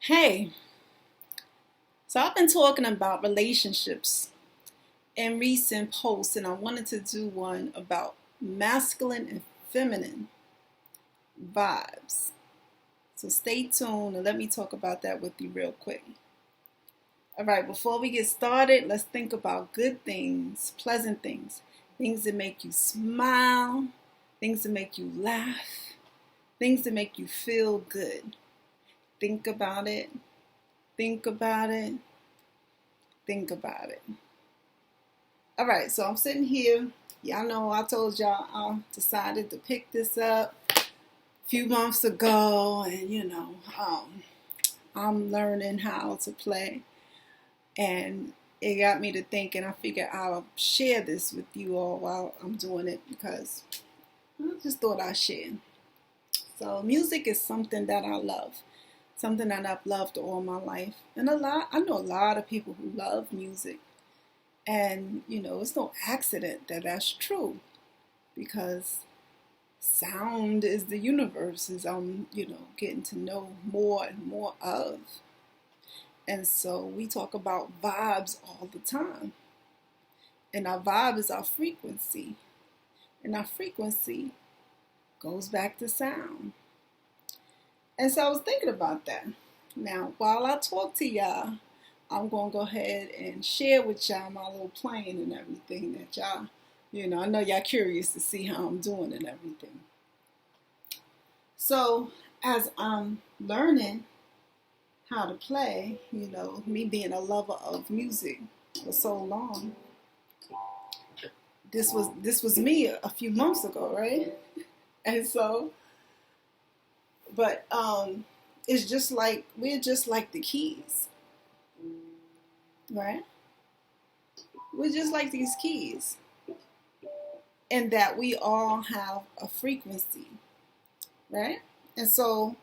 Hey, so I've been talking about relationships in recent posts, and I wanted to do one about masculine and feminine vibes. So stay tuned and let me talk about that with you real quick. All right, before we get started, let's think about good things, pleasant things, things that make you smile, things that make you laugh, things that make you feel good. Think about it, think about it, think about it. All right, so I'm sitting here. Y'all know I told y'all I decided to pick this up a few months ago, and I'm learning how to play, and it got me to thinking. I figured I'll share this with you all while I'm doing it because I just thought I'd share. So music is something that I love, something that I've loved all my life, and I know a lot of people who love music. And, it's no accident that that's true because sound is the universe, as I'm, getting to know more and more of. And so we talk about vibes all the time. And our vibe is our frequency. And our frequency goes back to sound. And so I was thinking about that. Now, while I talk to y'all, I'm going to go ahead and share with y'all my little plan and everything that y'all, I know y'all curious to see how I'm doing and everything. So as I'm learning how to play, me being a lover of music for so long, this was me a few months ago, right? And so, but it's just like, we're just like the keys. Right? We're just like these keys, in that we all have a frequency, right? And so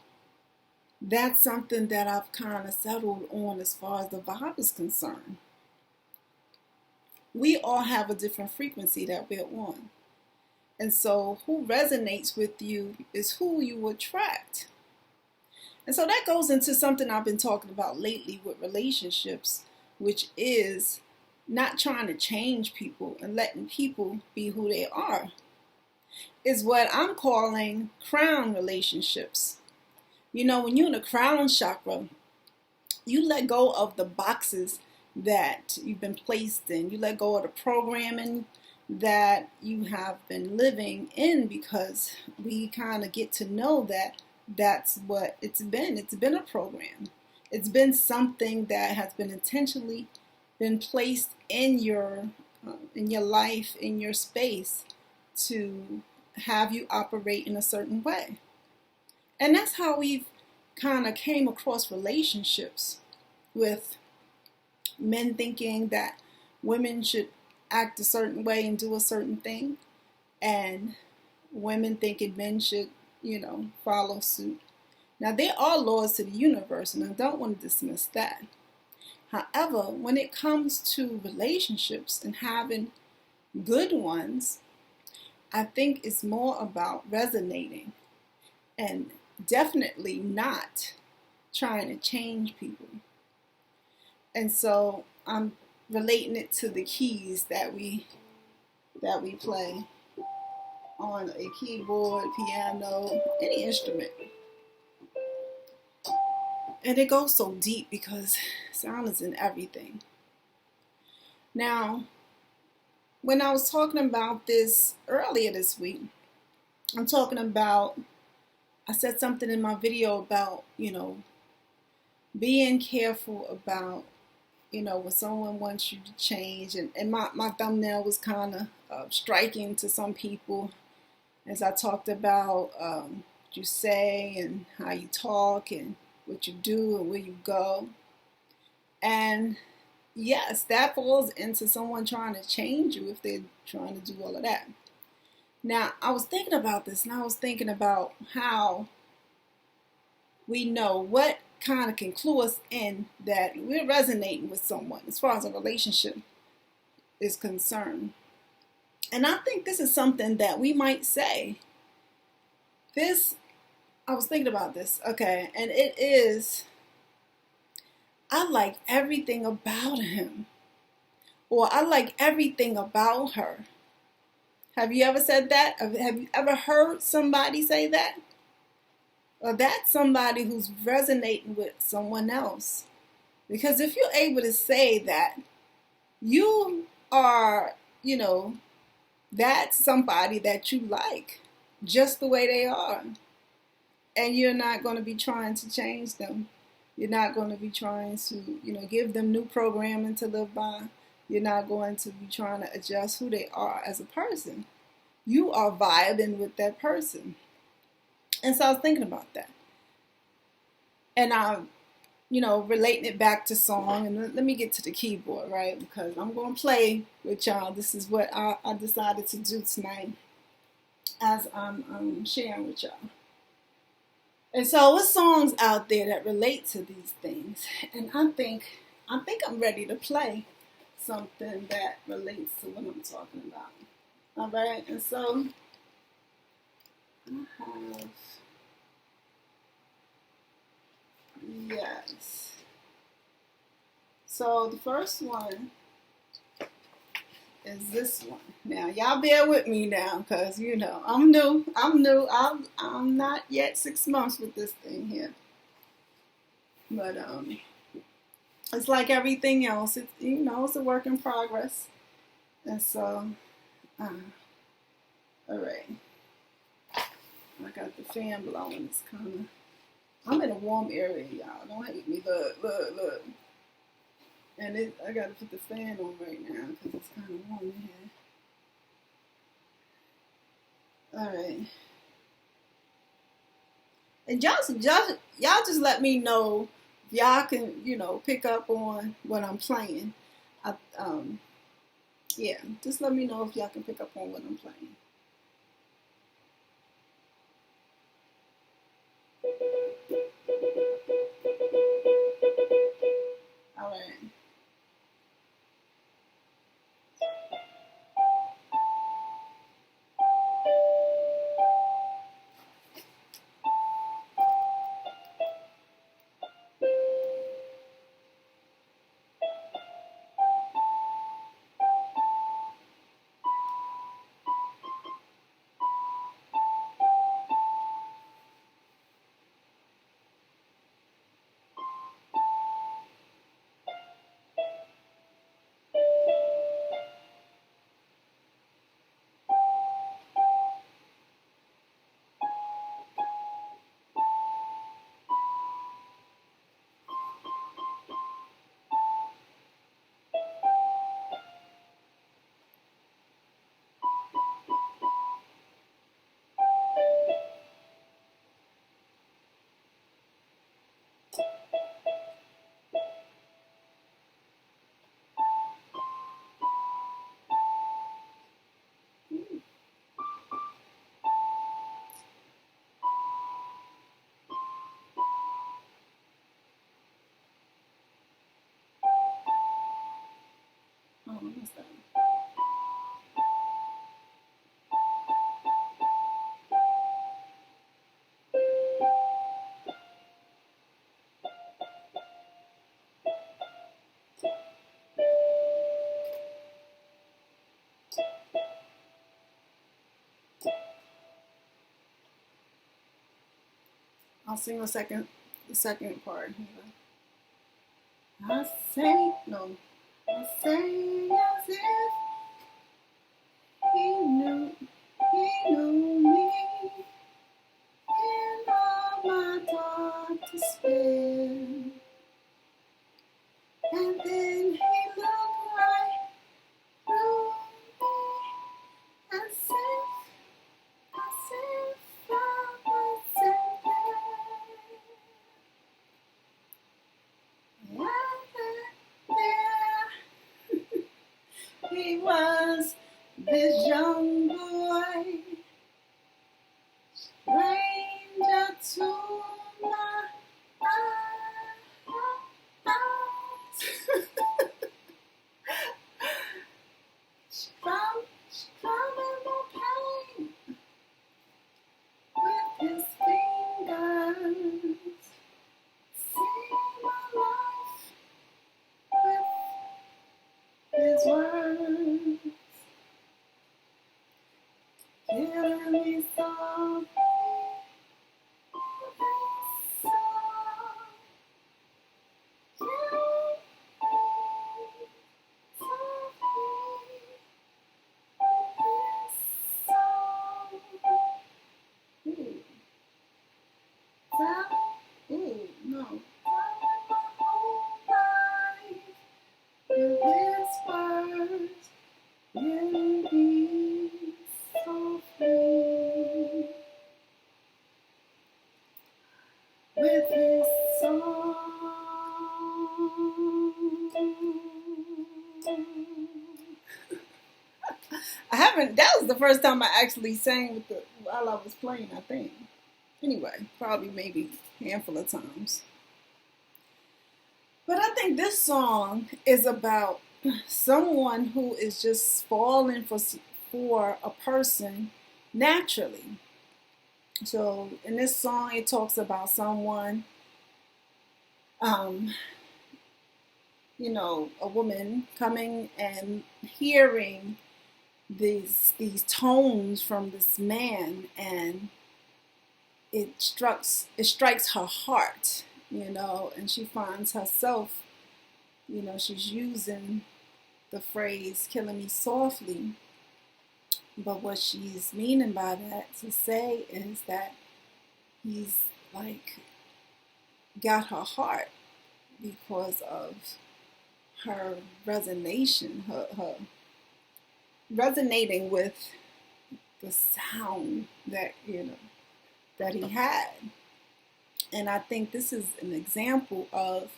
that's something that I've kind of settled on as far as the vibe is concerned. We all have a different frequency that we're on. And so who resonates with you is who you attract. And so that goes into something I've been talking about lately with relationships, which is not trying to change people and letting people be who they are. Is what I'm calling crown relationships. When you're in the crown chakra, you let go of the boxes that you've been placed in. You let go of the programming that you have been living in, because we kind of get to know that that's what it's been. It's been a program. It's been something that has been intentionally been placed in your life, in your space, to have you operate in a certain way. And that's how we've kind of came across relationships, with men thinking that women should act a certain way and do a certain thing, and women thinking men should, follow suit. Now, there are laws to the universe, and I don't want to dismiss that. However, when it comes to relationships and having good ones, I think it's more about resonating and definitely not trying to change people. And so I'm relating it to the keys that we play on a keyboard, piano, any instrument. And it goes so deep because sound is in everything. Now, when I was talking about this earlier this week, I said something in my video about, being careful about, when someone wants you to change. And my thumbnail was kind of striking to some people, as I talked about what you say and how you talk and what you do and where you go. And yes, that falls into someone trying to change you if they're trying to do all of that. Now, I was thinking about this, and I was thinking about how we know what kind of can clue us in that we're resonating with someone as far as a relationship is concerned. And I think this is something that we might say. I was thinking about this, okay, and it is I like everything about him, or I like everything about her. Have you ever said that? Have you ever heard somebody say that? Or that's somebody who's resonating with someone else. Because if you're able to say that, you are, that's somebody that you like just the way they are. And you're not going to be trying to change them. You're not going to be trying to, give them new programming to live by. You're not going to be trying to adjust who they are as a person. You are vibing with that person. And so I was thinking about that. And I'm, relating it back to song. And let me get to the keyboard, right? Because I'm going to play with y'all. This is what I decided to do tonight as I'm sharing with y'all. And so there's songs out there that relate to these things. And I think I'm ready to play something that relates to what I'm talking about. All right, and so I have, yes. So the first one is this one. Now, y'all bear with me now, because, I'm new. I'm not yet 6 months with this thing here. But, it's like everything else. It's, it's a work in progress. And so, all right. I got the fan blowing. It's kind of, I'm in a warm area, y'all. Don't hate me. Look. And I got to put the fan on right now because it's kind of warm in here. All right. And y'all just let me know if y'all can, pick up on what I'm playing. Yeah, just let me know if y'all can pick up on what I'm playing. All right. Oh, what's that? I'll sing the second part. I say as if he knew me in all my dark despair. And then he looked right through me as if I was in there. And there he was, this young boy, stranger to my eyes. Strumming my pain with his fingers, seeing my life know. Your whispers will be softly with his song. I haven't. That was the first time I actually sang with the while I was playing. I think. Anyway, probably maybe a handful of times. But I think this song is about someone who is just falling for a person naturally. So in this song, it talks about someone, a woman coming and hearing these tones from this man, and it strikes her heart, and she finds herself, she's using the phrase "killing me softly," but what she's meaning by that to say is that he's like got her heart because of her her resonating with the sound that that he had. And I think this is an example of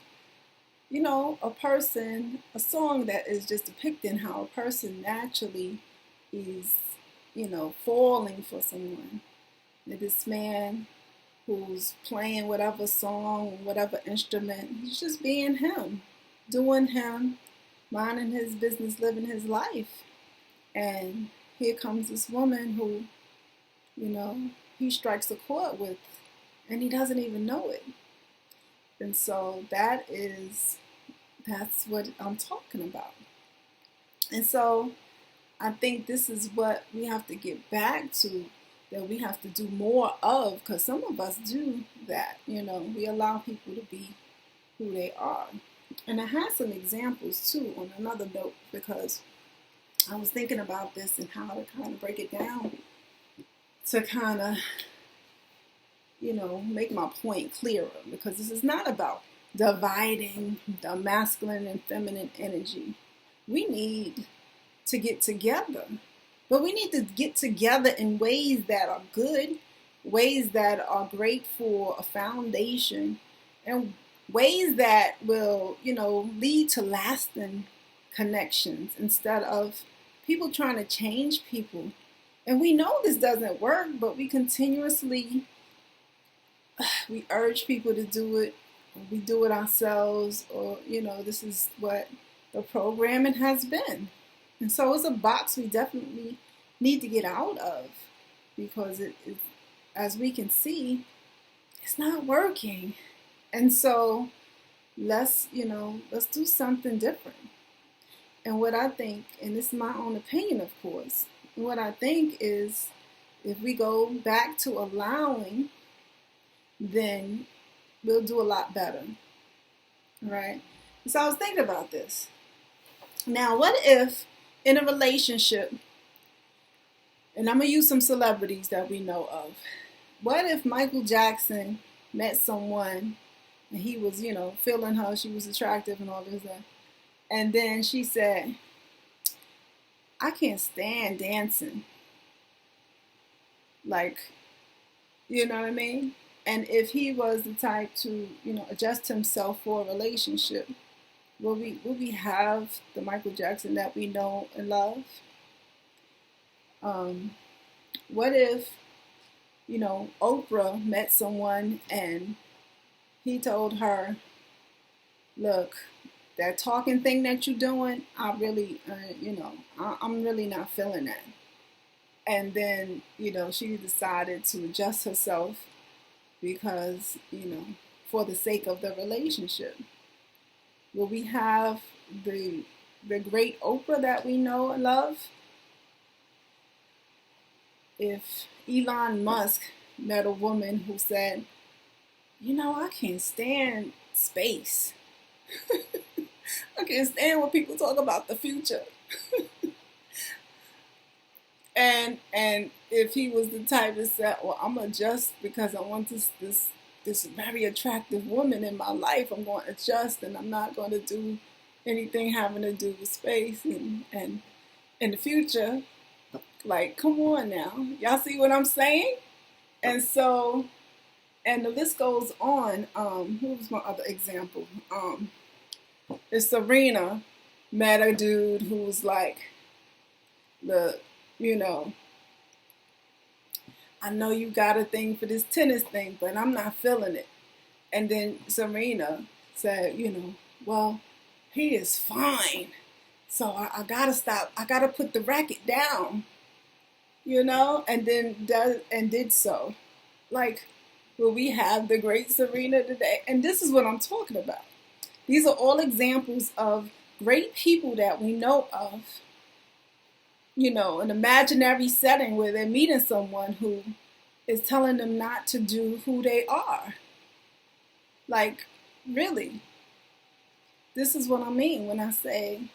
a song that is just depicting how a person naturally is falling for someone. This man who's playing whatever song, whatever instrument, he's just being him, doing him, minding his business, living his life. And here comes this woman who, he strikes a chord with, and he doesn't even know it. And so that's what I'm talking about. And so I think this is what we have to get back to, that we have to do more of, because some of us do that. We allow people to be who they are. And I had some examples too on another note, because I was thinking about this and how to kind of break it down to kind of, make my point clearer, because this is not about dividing the masculine and feminine energy. We need to get together, but we need to get together in ways that are good, ways that are great for a foundation, and ways that will, lead to lasting connections, instead of people trying to change people. And we know this doesn't work, but we continuously, we urge people to do it. We do it ourselves, or, this is what the programming has been. And so it's a box we definitely need to get out of, because as we can see, it's not working. And so let's do something different. And what I think, and this is my own opinion, of course, what I think is, if we go back to allowing, then we'll do a lot better. Right? So I was thinking about this. Now, what if in a relationship, and I'm going to use some celebrities that we know of. What if Michael Jackson met someone and he was, feeling her, she was attractive and all this stuff. And then she said, I can't stand dancing. Like, you know what I mean? And if he was the type to, adjust himself for a relationship, will we have the Michael Jackson that we know and love? What if, Oprah met someone and he told her, look, that talking thing that you're doing, I really, I'm really not feeling that. And then, she decided to adjust herself because, for the sake of the relationship. Will we have the great Oprah that we know and love? If Elon Musk met a woman who said, I can't stand space. I can't stand when people talk about the future. And if he was the type that said, well, I'm gonna adjust because I want this this very attractive woman in my life. I'm going to adjust, and I'm not going to do anything having to do with space and in the future. Like, come on now. Y'all see what I'm saying? And so, and the list goes on. Who was my other example? It's Serena met a dude who was like you know, I know you got a thing for this tennis thing, but I'm not feeling it. And then Serena said, well, he is fine. So I gotta stop. I gotta put the racket down, and then did so. Like, will we have the great Serena today? And this is what I'm talking about. These are all examples of great people that we know of, an imaginary setting where they're meeting someone who is telling them not to do who they are. Like, really, this is what I mean when I say,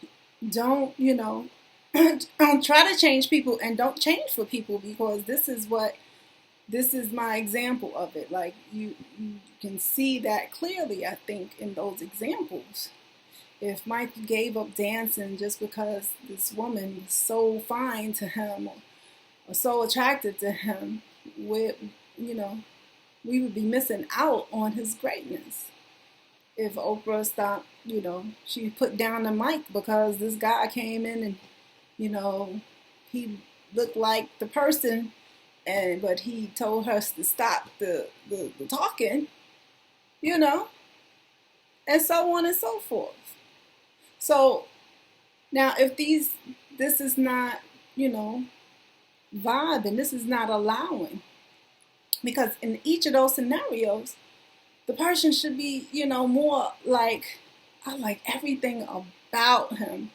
don't try to change people, and don't change for people, because this is my example of it. Like, you can see that clearly, I think, in those examples. If Mike gave up dancing just because this woman was so fine to him or so attractive to him, we would be missing out on his greatness. If Oprah stopped, she put down the mic because this guy came in and, he looked like the person, but he told her to stop the talking, and so on and so forth. So now if this is not, vibing, this is not allowing, because in each of those scenarios, the person should be, more like, I like everything about him.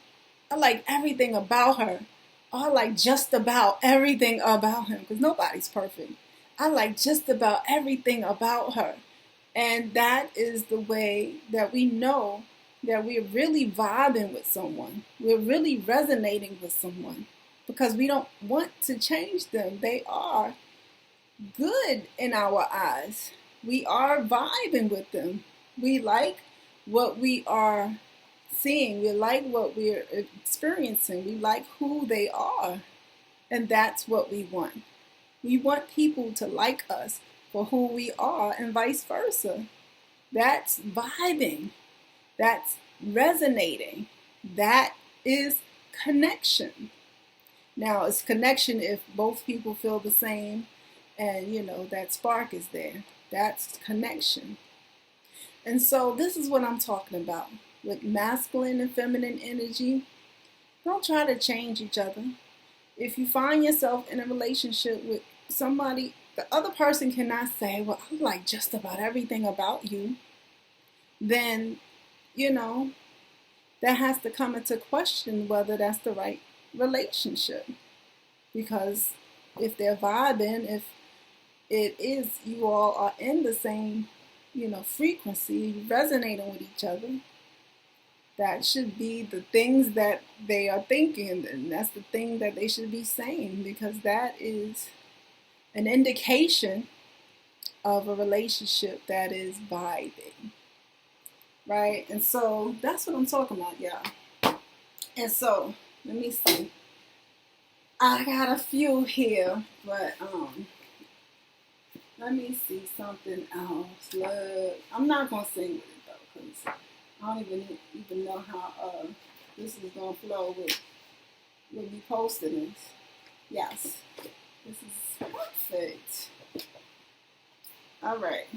I like everything about her. I like just about everything about him, because nobody's perfect. I like just about everything about her. And that is the way that we know that we're really vibing with someone. We're really resonating with someone, because we don't want to change them. They are good in our eyes. We are vibing with them. We like what we are seeing. We like what we're experiencing. We like who they are. And that's what we want. We want people to like us for who we are, and vice versa. That's vibing. That's resonating. That is connection. Now, it's connection if both people feel the same and, that spark is there. That's connection. And so this is what I'm talking about. With masculine and feminine energy, don't try to change each other. If you find yourself in a relationship with somebody, the other person cannot say, well, I like just about everything about you. Then, that has to come into question whether that's the right relationship. Because if they're vibing, if it is, you all are in the same, frequency, resonating with each other, that should be the things that they are thinking, and that's the thing that they should be saying, because that is an indication of a relationship that is vibing, right? And so that's what I'm talking about, y'all. And so, let me see. I got a few here, but let me see something else. Look, I'm not gonna sing with it though, because I don't even know how this is gonna flow with me posting this. Yes, this is perfect. All right,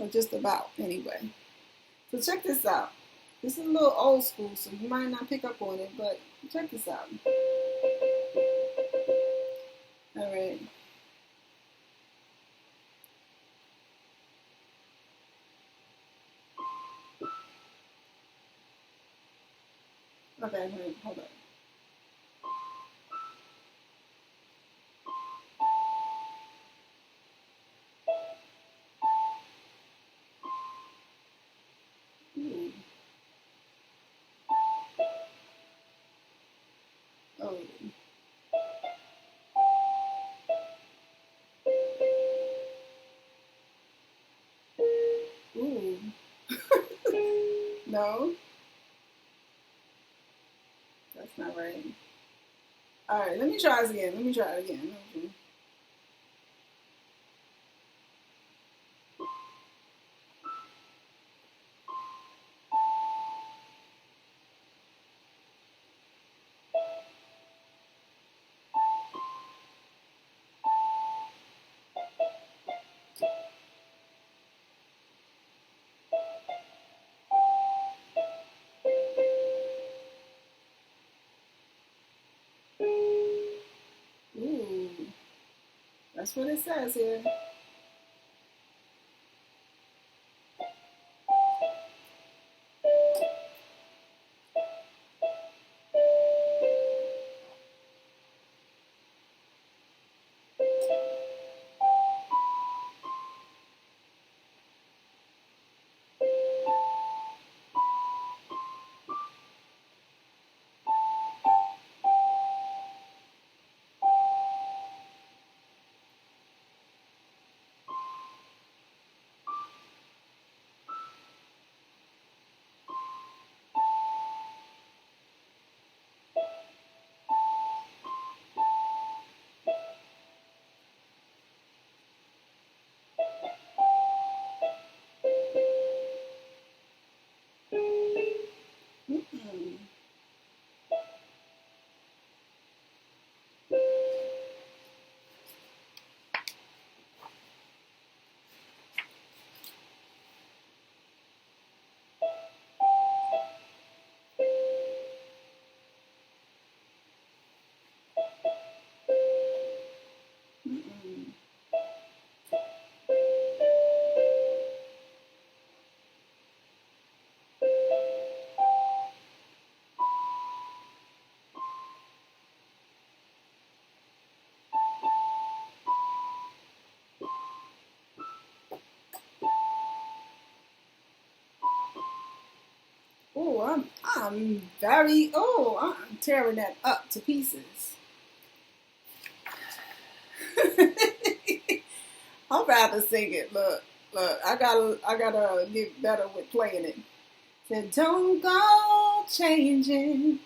or just about anyway. So check this out. This is a little old school, so you might not pick up on it, but check this out. All right. Okay, hold on. Ooh. Oh. No, that's not right. All right, let me try this again. Let me try it again. Okay. Ooh, that's what it says here. Mm-mm. Mm-mm. Oh, I'm very. Oh, I'm tearing that up to pieces. I'd rather sing it. Look. I gotta get better with playing it. Said, don't go changing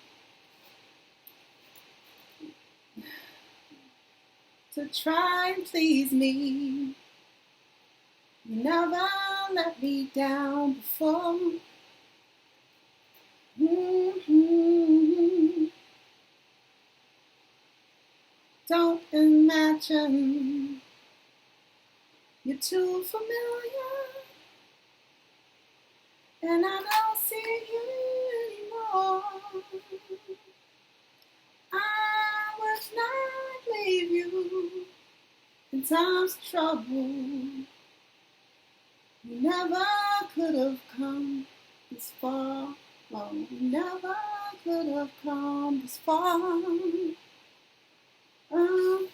to try and please me. You never let me down before. Mm-hmm. Don't imagine you're too familiar, and I don't see you anymore. I would not leave you in times of trouble. You never could have come this far. No, you never could have come this far. Oh,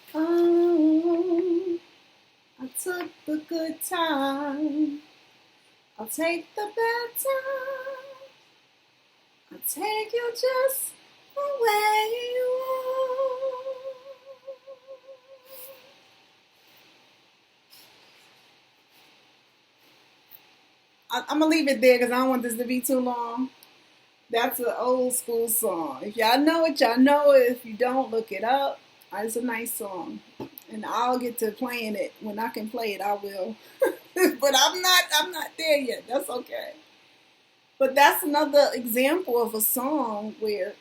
I took the good time. I'll take the bad time. I'll take you just the way you are. I'm going to leave it there because I don't want this to be too long. That's an old school song. If y'all know it, y'all know it. If you don't, look it up. It's a nice song. And I'll get to playing it. When I can play it, I will. But I'm not there yet. That's okay. But that's another example of a song where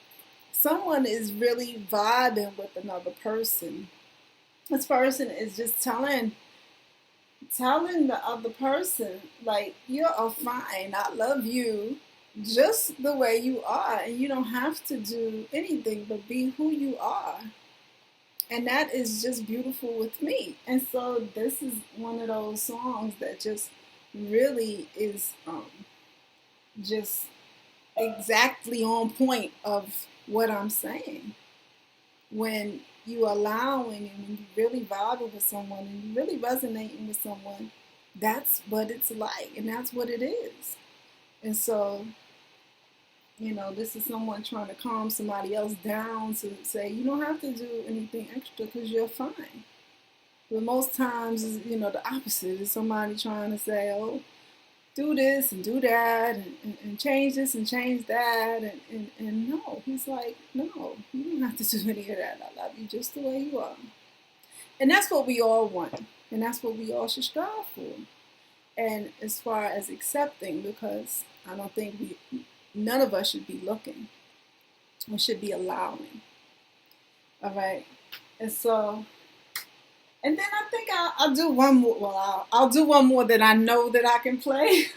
someone is really vibing with another person. This person is just telling the other person, like, you're fine. I love you just the way you are. And you don't have to do anything but be who you are. And that is just beautiful with me. And so this is one of those songs that just really is just exactly on point of what I'm saying. When you allowing and when you really vibing with someone and you really resonating with someone, that's what it's like and that's what it is. And so, this is someone trying to calm somebody else down to say, you don't have to do anything extra because you're fine. But most times, the opposite is somebody trying to say, oh, do this and do that and change this and change that. And no, he's like, no, you don't have to do any of that. I love you just the way you are. And that's what we all want. And that's what we all should strive for. And as far as accepting, because I don't think none of us should be looking. We should be allowing. All right. And so, and then I think I'll do one more. Well, I'll do one more that I know that I can play.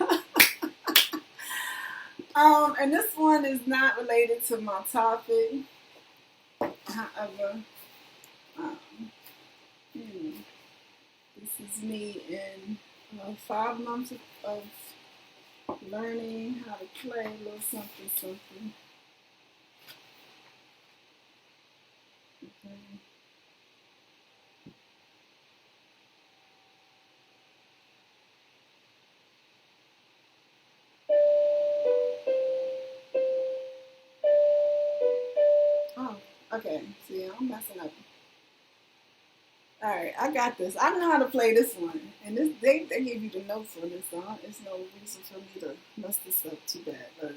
And this one is not related to my topic. However, this is me in 5 months of learning how to play a little something, something. Okay. Oh, okay. See, I'm messing up. All right, I got this. I know how to play this one, and they give you the notes on this song. There's no reason for me to mess this up too bad. But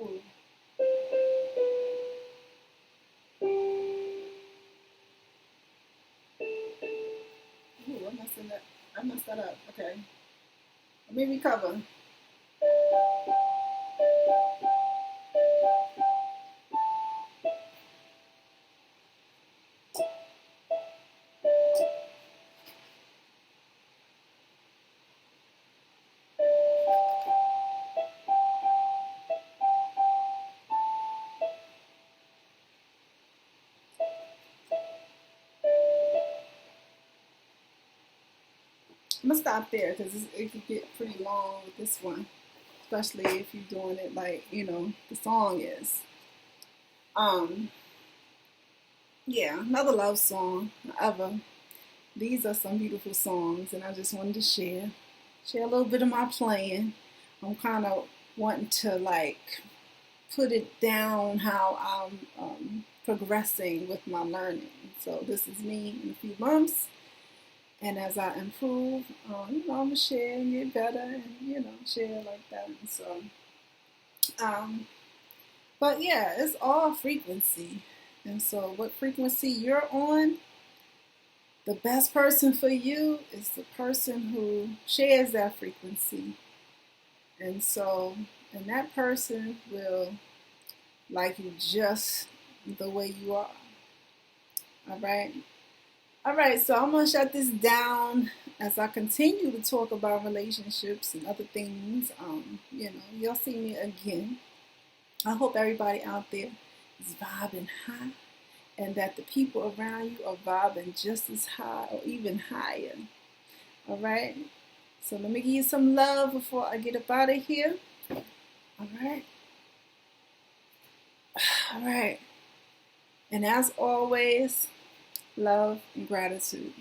ooh, ooh, I messed that up. Okay, let me recover. I'm gonna stop there because it could get pretty long with this one, especially if you're doing it like the song is. Um, yeah, another love song. However, these are some beautiful songs, and I just wanted to share a little bit of my playing. I'm kind of wanting to like put it down how I'm progressing with my learning. So this is me in a few months. And as I improve, I'm gonna share and get better, and share like that. And so, um, but yeah, it's all frequency. And so, what frequency you're on, the best person for you is the person who shares that frequency. And so, and that person will like you just the way you are. All right. All right, so I'm going to shut this down as I continue to talk about relationships and other things. You'll see me again. I hope everybody out there is vibing high and that the people around you are vibing just as high or even higher. All right. So let me give you some love before I get up out of here. All right. All right. And as always, love and gratitude.